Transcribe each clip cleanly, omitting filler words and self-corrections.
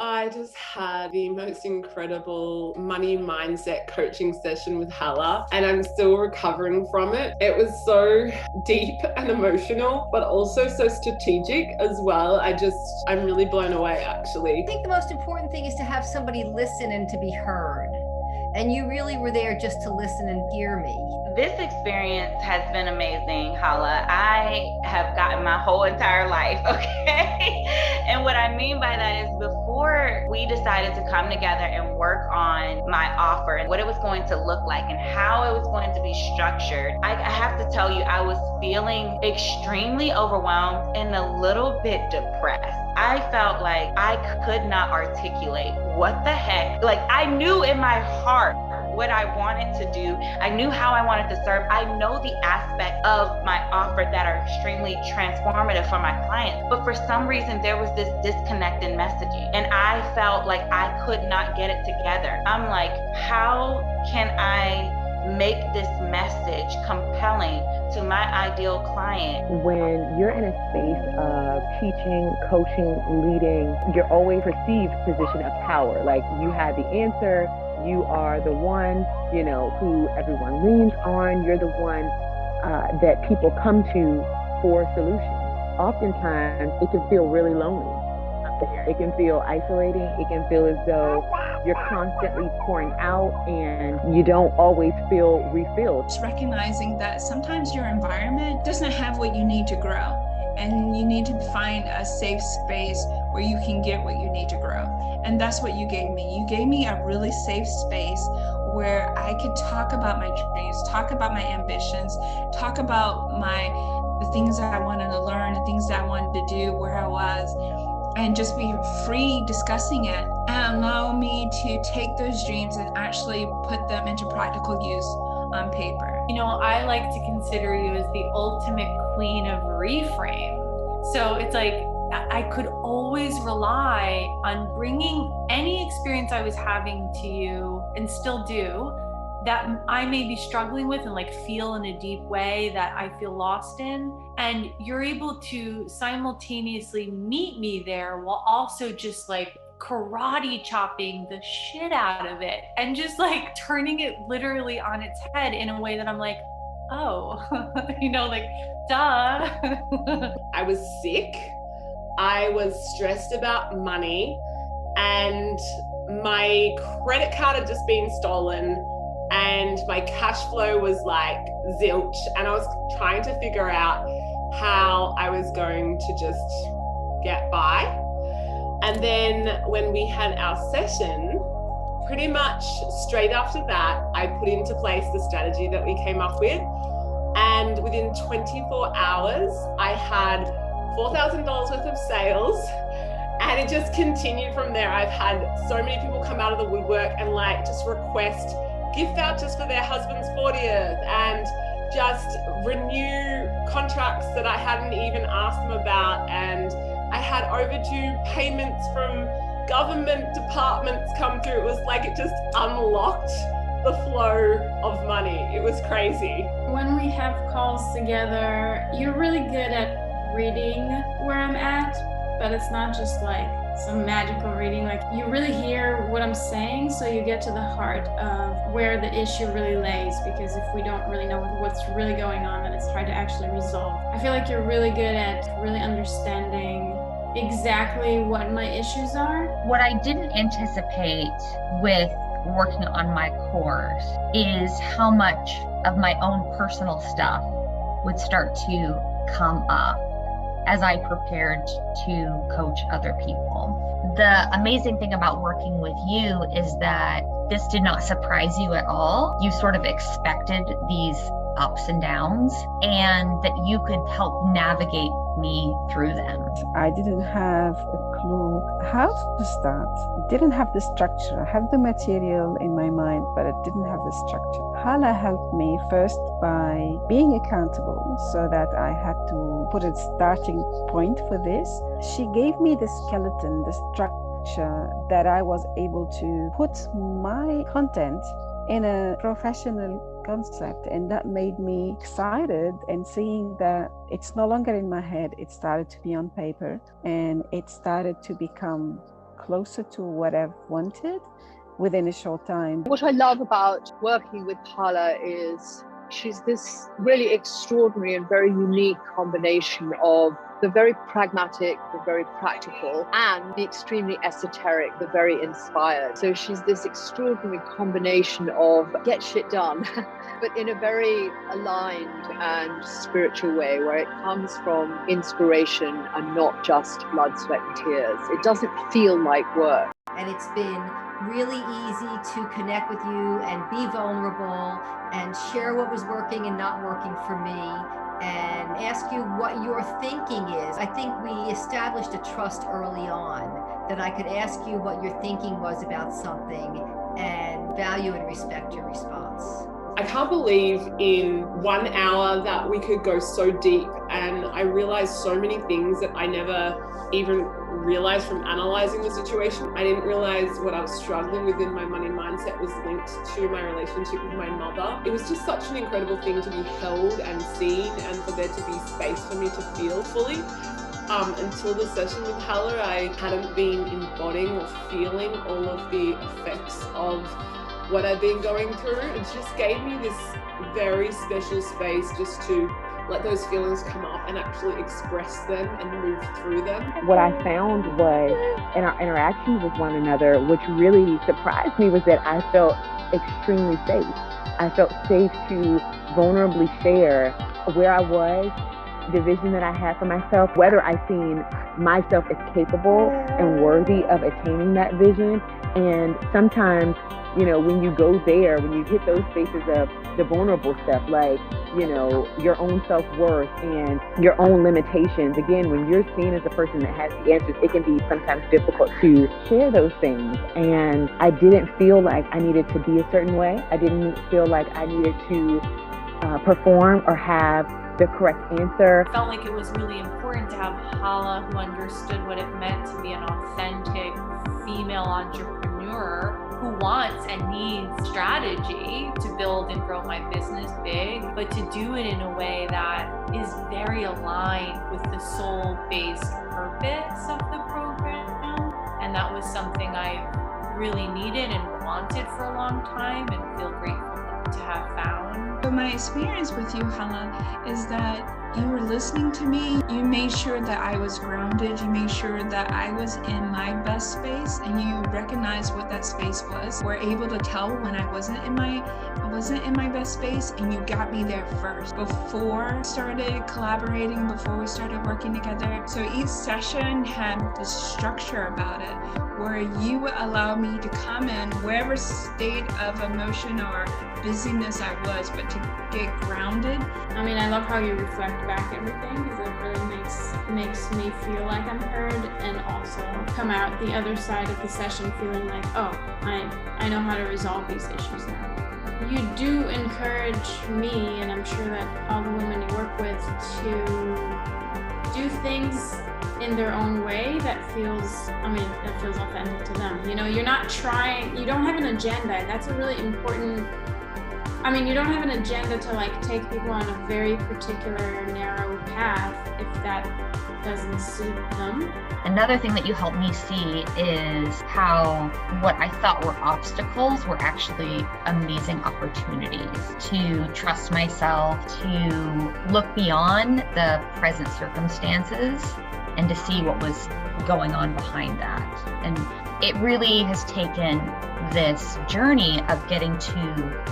I just had the most incredible money mindset coaching session with Hala, and I'm still recovering from it. It was so deep and emotional, but also so strategic as well. I'm really blown away, actually. I think the most important thing is to have somebody listen and to be heard. And you really were there just to listen and hear me. This experience has been amazing, Hala. I have gotten my whole entire life, okay? And what I mean by that is before we decided to come together and work on my offer and what it was going to look like and how it was going to be structured, I have to tell you, I was feeling extremely overwhelmed and a little bit depressed. I felt like I could not articulate what the heck. Like, I knew in my heart what I wanted to do. I knew how I wanted to serve. I know the aspect of my offer that are extremely transformative for my clients. But for some reason, there was this disconnect in messaging. And I felt like I could not get it together. I'm like, how can I make this message compelling to my ideal client? When you're in a space of teaching, coaching, leading, you're always perceived position of power. Like you have the answer, you are the one, who everyone leans on. You're the one that people come to for solutions. Oftentimes, it can feel really lonely up there. It can feel isolating. It can feel as though you're constantly pouring out and you don't always feel refilled. Just recognizing that sometimes your environment doesn't have what you need to grow, and you need to find a safe space where you can get what you need to grow. And that's what you gave me. You gave me a really safe space where I could talk about my dreams, talk about my ambitions, talk about the things that I wanted to learn, the things that I wanted to do, where I was, and just be free discussing it and allow me to take those dreams and actually put them into practical use on paper. I like to consider you as the ultimate queen of reframe. So it's like I could always rely on bringing any experience I was having to you, and still do, that I may be struggling with and feel in a deep way that I feel lost in. And you're able to simultaneously meet me there while also just karate chopping the shit out of it and just turning it literally on its head in a way that I'm like, oh, duh. I was sick. I was stressed about money, and my credit card had just been stolen, and my cash flow was zilch, and I was trying to figure out how I was going to just get by. And then when we had our session, pretty much straight after that, I put into place the strategy that we came up with. And within 24 hours, I had $4,000 worth of sales, and it just continued from there. I've had so many people come out of the woodwork and just request gift vouchers for their husband's 40th and just renew contracts that I hadn't even asked them about. And I had overdue payments from government departments come through. It was it just unlocked the flow of money. It was crazy. When we have calls together, you're really good at reading where I'm at, but it's not just some magical reading. You really hear what I'm saying, so you get to the heart of where the issue really lays, because if we don't really know what's really going on, then it's hard to actually resolve. I feel like you're really good at really understanding exactly what my issues are. What I didn't anticipate with working on my course is how much of my own personal stuff would start to come up as I prepared to coach other people. The amazing thing about working with you is that this did not surprise you at all. You sort of expected these ups and downs, and that you could help navigate me through them. I didn't have a clue how to start. Didn't have the structure. I have the material in my mind, but I didn't have the structure. Hala helped me first by being accountable, so that I had to put a starting point for this. She gave me the skeleton, the structure, that I was able to put my content in a professional concept, and that made me excited, and seeing that it's no longer in my head, it started to be on paper and it started to become closer to what I've wanted within a short time. What I love about working with Hala is she's this really extraordinary and very unique combination of the very pragmatic, the very practical, and the extremely esoteric, the very inspired. So she's this extraordinary combination of get shit done, but in a very aligned and spiritual way, where it comes from inspiration and not just blood, sweat, and tears. It doesn't feel like work. And it's been really easy to connect with you and be vulnerable and share what was working and not working for me, and ask you what your thinking is. I think we established a trust early on that I could ask you what your thinking was about something and value and respect your response. I can't believe in 1 hour that we could go so deep, and I realized so many things that I never even realized from analyzing the situation. I didn't realize what I was struggling with in my money mindset was linked to my relationship with my mother. It was just such an incredible thing to be held and seen, and for there to be space for me to feel fully. Until the session with Hala, I hadn't been embodying or feeling all of the effects of what I've been going through. It just gave me this very special space just to let those feelings come up and actually express them and move through them. What I found was in our interactions with one another, which really surprised me, was that I felt extremely safe. I felt safe to vulnerably share where I was, the vision that I had for myself, whether I seen myself as capable and worthy of attaining that vision. And sometimes, you know, when you go there, when you hit those spaces of the vulnerable stuff, like, you know, your own self-worth and your own limitations, again, when you're seen as a person that has the answers, it can be sometimes difficult to share those things. And I didn't feel like I needed to be a certain way. I didn't feel like I needed to perform or have the correct answer. I felt like it was really important to have Hala, who understood what it meant to be an authentic female entrepreneur who wants and needs strategy to build and grow my business big, but to do it in a way that is very aligned with the soul-based purpose of the program. And that was something I really needed and wanted for a long time, and feel grateful to have found. So my experience with you, Hala, is that you were listening to me. You made sure that I was grounded. You made sure that I was in my best space, and you recognized what that space was. We're able to tell when I wasn't in my best space, and you got me there first before we started collaborating, before we started working together. So each session had this structure about it, where you allowed me to come in wherever state of emotion or busyness I was, but to get grounded. I mean, I love how you reflect back everything, because it really makes me feel like I'm heard, and also come out the other side of the session feeling like, oh, I know how to resolve these issues now. You do encourage me, and I'm sure that all the women you work with, to do things in their own way that feels authentic to them. You know, you're not trying, you don't have an agenda, and that's a really important, you don't have an agenda to like take people on a very particular narrow path if that doesn't suit them. Another thing that you helped me see is how what I thought were obstacles were actually amazing opportunities to trust myself, to look beyond the present circumstances and to see what was going on behind that. And it really has taken this journey of getting to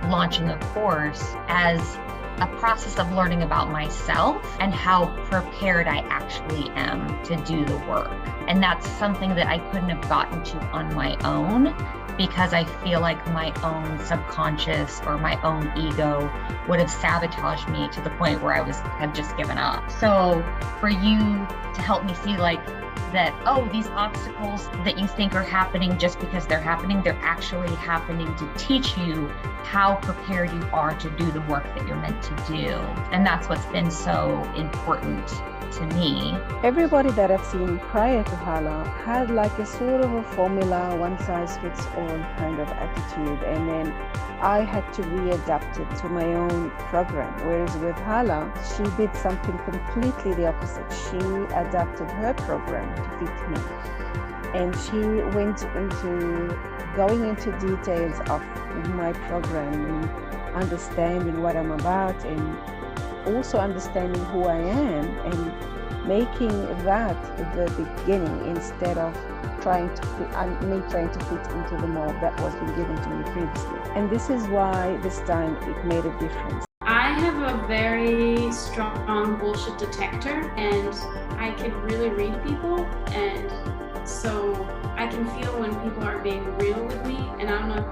launching a course as a process of learning about myself and how prepared I actually am to do the work. And that's something that I couldn't have gotten to on my own, because I feel like my own subconscious or my own ego would have sabotaged me to the point where I have just given up. So for you to help me see like that, oh, these obstacles that you think are happening just because they're happening, they're actually happening to teach you how prepared you are to do the work that you're meant to do. And that's what's been so important to me. Everybody that I've seen prior to Hala had like a sort of a formula, one size fits all kind of attitude, and then I had to readapt it to my own program. Whereas with Hala, she did something completely the opposite. She adapted her program to fit me. And she went into going into details of my program and understanding what I'm about, and also understanding who I am, and making that the beginning instead of trying to fit into the mold that was been given to me previously. And this is why this time it made a difference. I have a very strong bullshit detector, and I can really read people, and so I can feel when people are being real with me. And I don't know,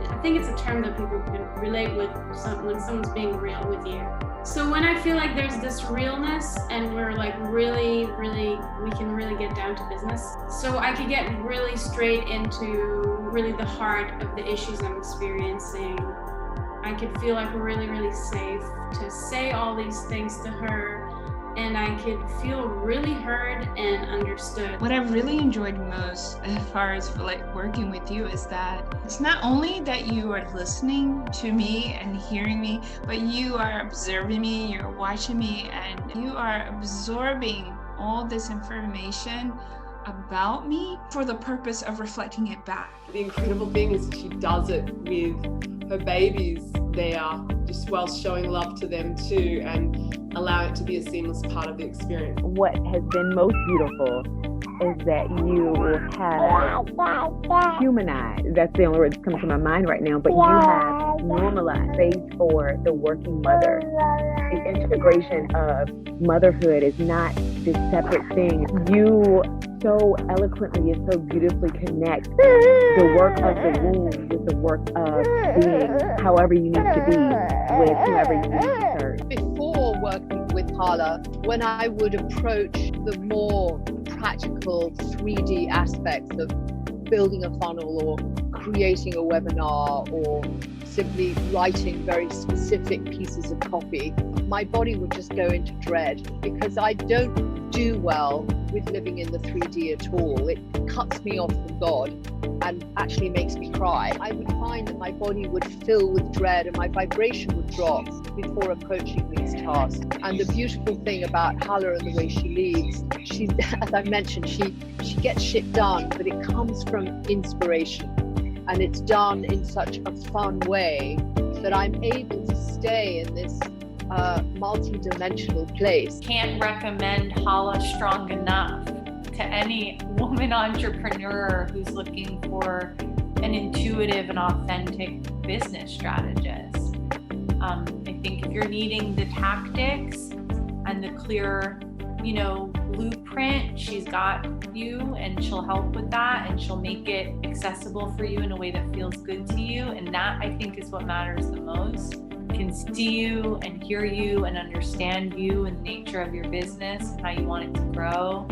I think it's a term that people can relate with when someone's being real with you. So when I feel like there's this realness and we're like really, we can really get down to business. So I could get really straight into really the heart of the issues I'm experiencing. I could feel like really safe to say all these things to her, and I could feel really heard and understood. What I've really enjoyed most as far as like working with you is that it's not only that you are listening to me and hearing me, but you are observing me, you're watching me, and you are absorbing all this information about me for the purpose of reflecting it back. The incredible thing is she does it with her babies there, just whilst showing love to them too, and allow it to be a seamless part of the experience. What has been most beautiful is that you have humanized, that's the only word that comes to my mind right now, but you have normalized space for the working mother. The integration of motherhood is not this separate thing. You so eloquently and so beautifully connect the work of the womb with the work of being however you need to be with whoever you need to serve. Before working with Hala, when I would approach the more practical 3D aspects of building a funnel or creating a webinar or simply writing very specific pieces of copy, my body would just go into dread, because I don't do well with living in the 3D at all. It cuts me off from God and actually makes me cry. I would find that my body would fill with dread and my vibration would drop before approaching these tasks. And the beautiful thing about Hala and the way she leads, she, as I mentioned, she gets shit done, but it comes from inspiration. And it's done in such a fun way that I'm able to stay in this multi-dimensional place. Can't recommend Hala strong enough to any woman entrepreneur who's looking for an intuitive and authentic business strategist. I think if you're needing the tactics and the clear, blueprint, she's got you, and she'll help with that, and she'll make it accessible for you in a way that feels good to you. And that, I think, is what matters the most. Can see you and hear you and understand you and the nature of your business and how you want it to grow.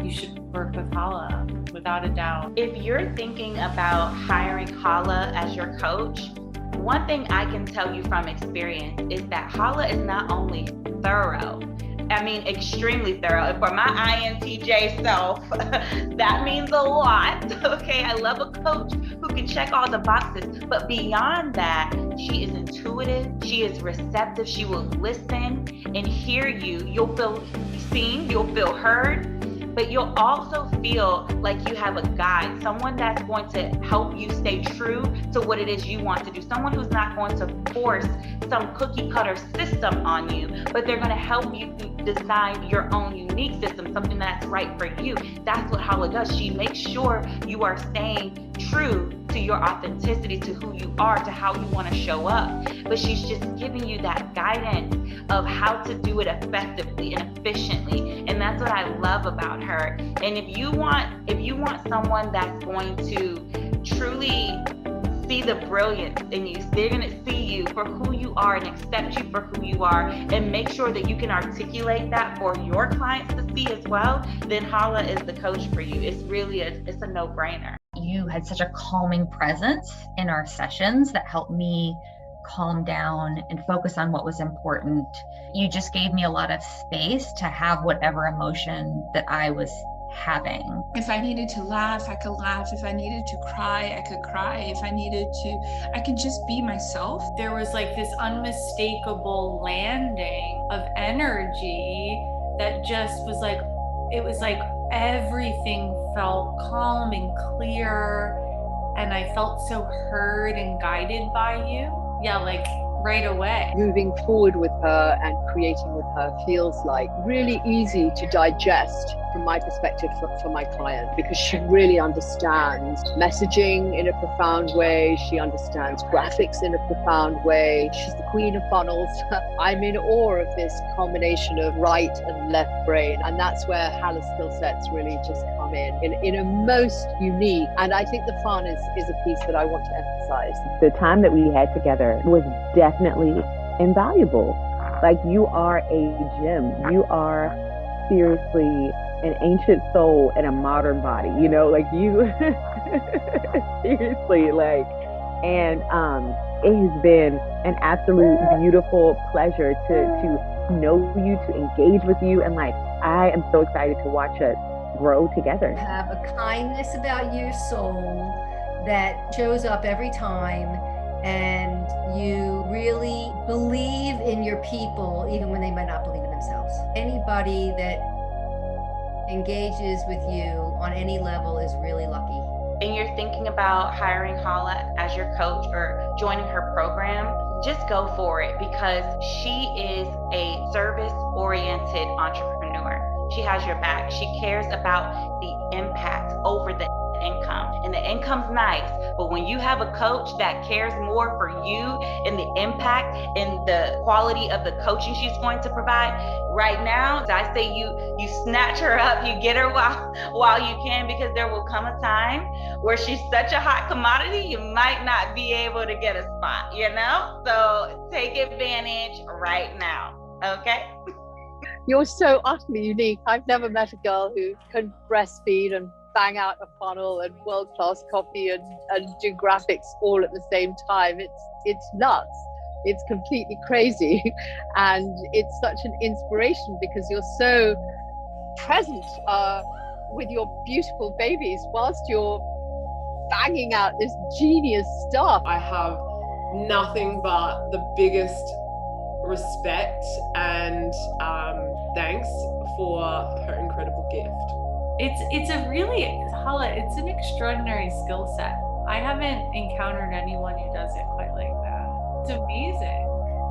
You should work with Hala, without a doubt. If you're thinking about hiring Hala as your coach, one thing I can tell you from experience is that Hala is not only thorough, extremely thorough. For my INTJ self, that means a lot. Okay, I love a coach who can check all the boxes. But beyond that, she is intuitive, she is receptive, she will listen and hear you. You'll feel seen, you'll feel heard, but you'll also feel like you have a guide, someone that's going to help you stay true to what it is you want to do, someone who's not going to force some cookie cutter system on you, but they're going to help you design your own unique system, something that's right for you. That's what Hala does. She makes sure you are staying true to your authenticity, to who you are, to how you want to show up. But she's just giving you that guidance of how to do it effectively and efficiently. And that's what I love about her. And if you want someone that's going to truly see the brilliance in you, they're going to see you for who you are and accept you for who you are, and make sure that you can articulate that for your clients to see as well, then Hala is the coach for you. It's really it's a no-brainer. You had such a calming presence in our sessions that helped me calm down and focus on what was important. You just gave me a lot of space to have whatever emotion that I was having. If I needed to laugh, I could laugh. If I needed to cry, I could cry. If I needed to, I could just be myself. There was like this unmistakable landing of energy that just was like, it was like everything felt calm and clear, and I felt so heard and guided by you. Yeah, like right away. Moving forward with her and creating with her feels like really easy to digest from my perspective for my client, because she really understands messaging in a profound way. She understands graphics in a profound way. She's the queen of funnels. I'm in awe of this combination of right and left brain. And that's where Hala's skill sets really just come in a most unique. And I think the fun is a piece that I want to emphasize. The time that we had together was definitely invaluable. Like, you are a gem. You are seriously an ancient soul in a modern body, you know, like you seriously, like, and it has been an absolute beautiful pleasure to know you, to engage with you, and like, I am so excited to watch us grow together. Have a kindness about your soul that shows up every time, and you really believe in your people even when they might not believe in themselves. Anybody that engages with you on any level is really lucky. And you're thinking about hiring Hala as your coach or joining her program, just go for it, because she is a service-oriented entrepreneur. She has your back. She cares about the impact over the income. And the income's nice, but when you have a coach that cares more for you and the impact and the quality of the coaching she's going to provide, right now, I say you snatch her up, you get her while you can, because there will come a time where she's such a hot commodity, you might not be able to get a spot, you know? So take advantage right now, okay? You're so utterly unique. I've never met a girl who can breastfeed and bang out a funnel and world-class copy and do graphics all at the same time. It's nuts. It's completely crazy. And it's such an inspiration because you're so present with your beautiful babies whilst you're banging out this genius stuff. I have nothing but the biggest respect and thanks for her incredible gift. It's a really, Hala, it's an extraordinary skill set. I haven't encountered anyone who does it quite like that. It's amazing.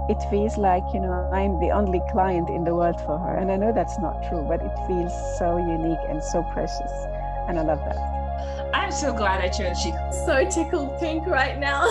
It feels like, I'm the only client in the world for her. And I know that's not true, but it feels so unique and so precious. And I love that. I'm so glad I chose you. So tickled pink right now.